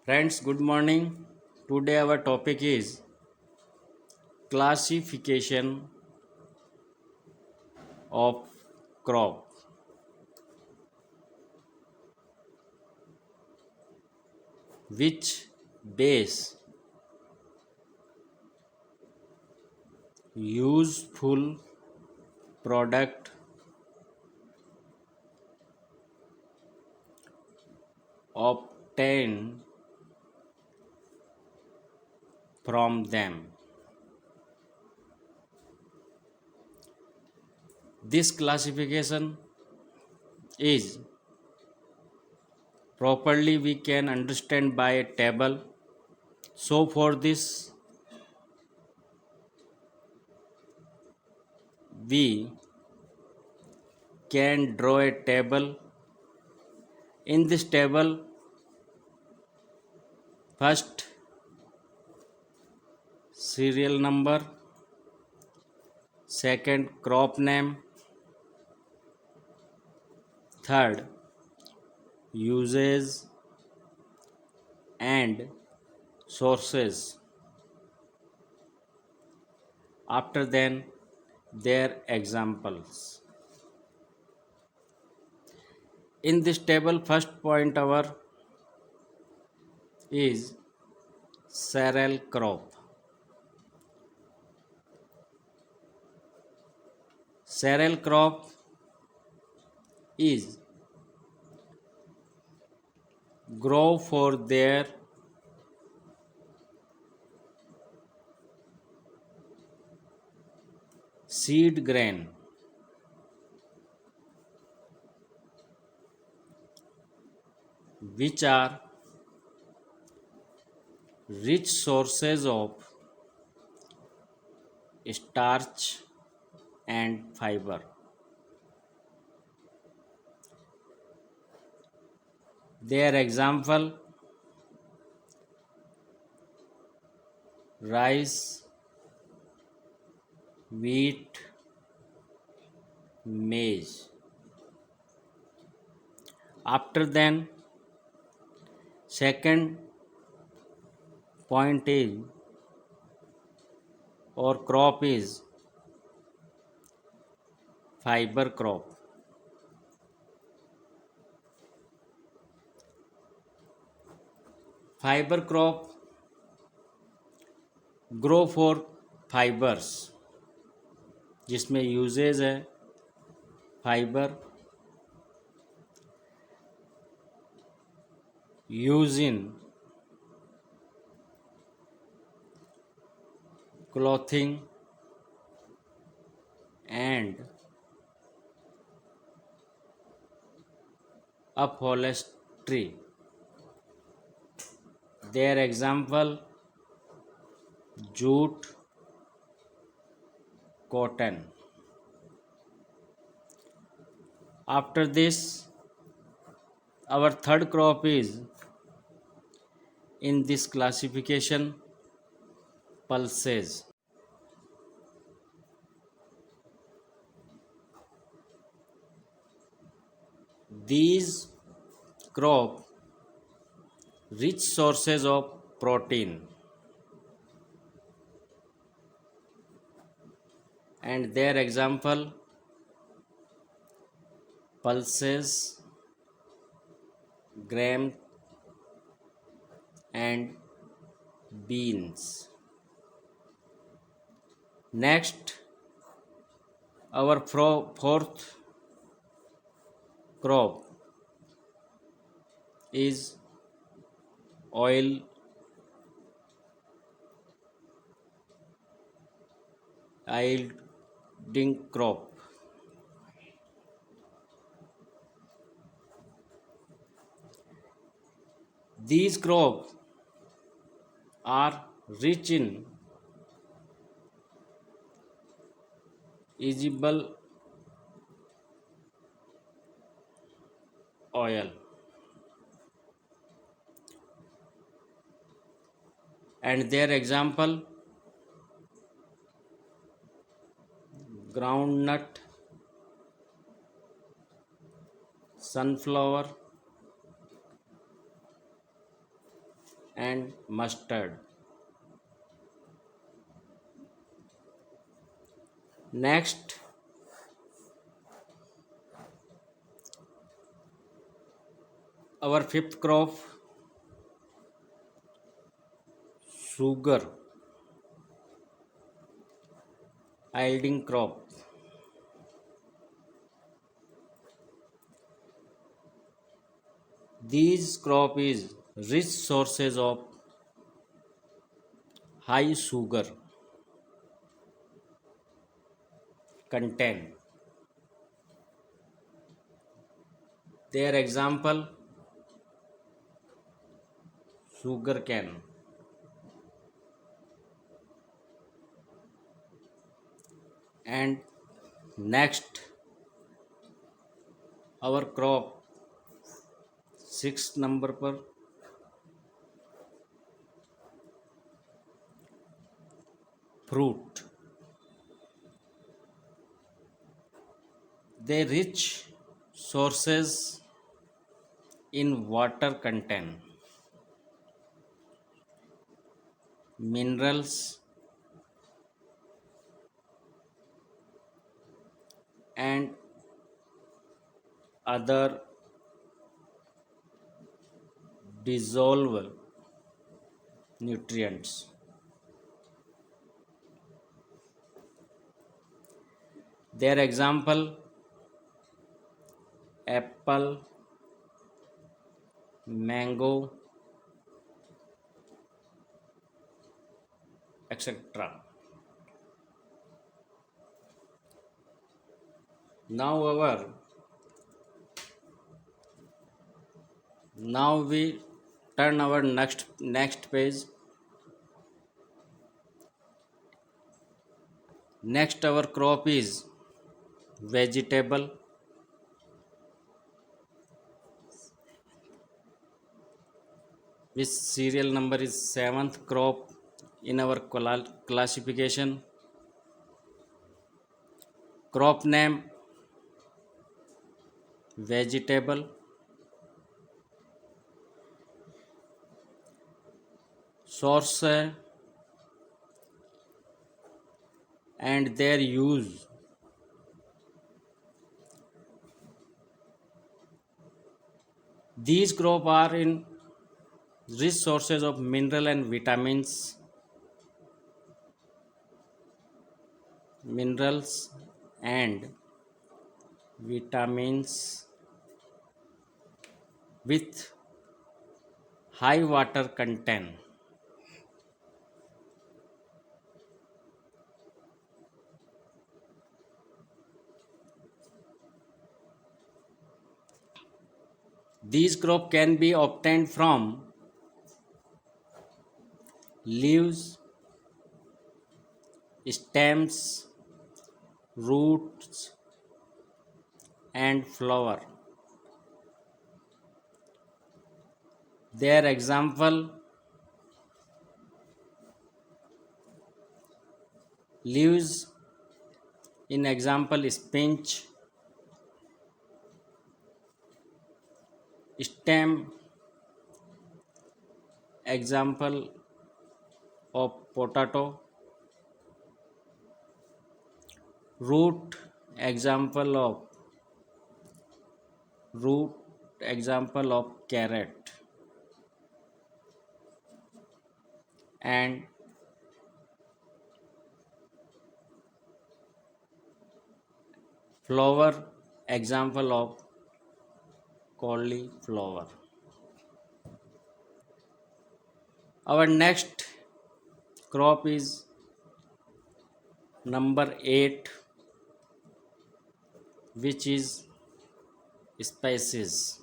Friends, good morning. Today our topic is classification of crop. Which base useful product obtained from them. This classification is properly we can understand by a table. So for this we can draw a table. In this table, first serial number, second crop name, third uses and sources. After then their examples. In this table, first point our is cereal crop. Cereal crop is grow for their seed grain, which are rich sources of starch and fiber. Their example rice, wheat, maize. After then, second point is or crop is fiber crop. Fiber crop grow for fibres जिसमें usage है fibre use in clothing and upholstery. Their example jute, cotton. After this, our third crop is in this classification pulses. These crop rich sources of protein and their example pulses, gram and beans. Next, our fourth crop is oil yielding crop. These crops are rich in edible oil and their example groundnut, sunflower, and mustard. Next, our fifth crop, sugar yielding crop. These crop is rich sources of high sugar content. Their example, sugar cane. And next, our crop, sixth number पर fruit. They rich sources in water content, minerals and other dissolved nutrients. Their example, apple, mango, etc. Now now we turn our next page. Next our crop is vegetable, which serial number is seventh crop in our classification. Crop name, vegetable. Source and their use. These crop are in rich sources of mineral and minerals and vitamins with high water content. These crop can be obtained from leaves, stems, roots and flower. Their example, leaves, in example spinach, stem, example of potato, root, example of root, example of carrot, and flower, example of cauliflower. Our next crop is number 8, which is spices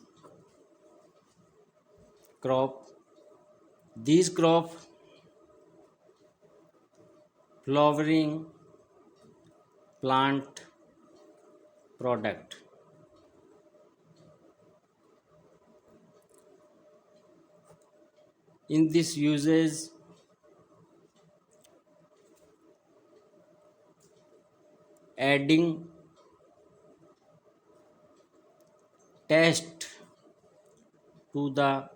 crop. These crop flowering plant product. In this usage, adding taste to the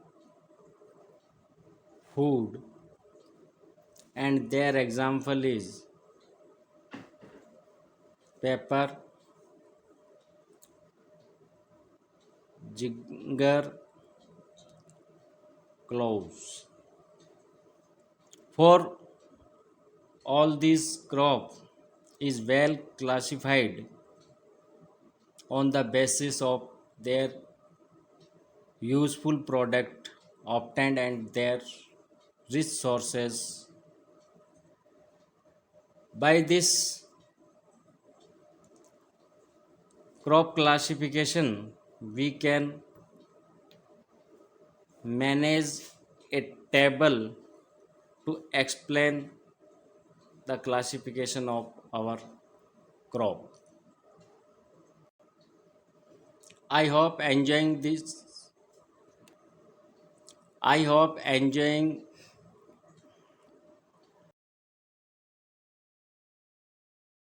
food, and their example is pepper, ginger, cloves. For all these crop is well classified on the basis of their useful product obtained and their resources. By this crop classification, we can manage a table to explain the classification of our crop. I hope enjoying this. I hope enjoying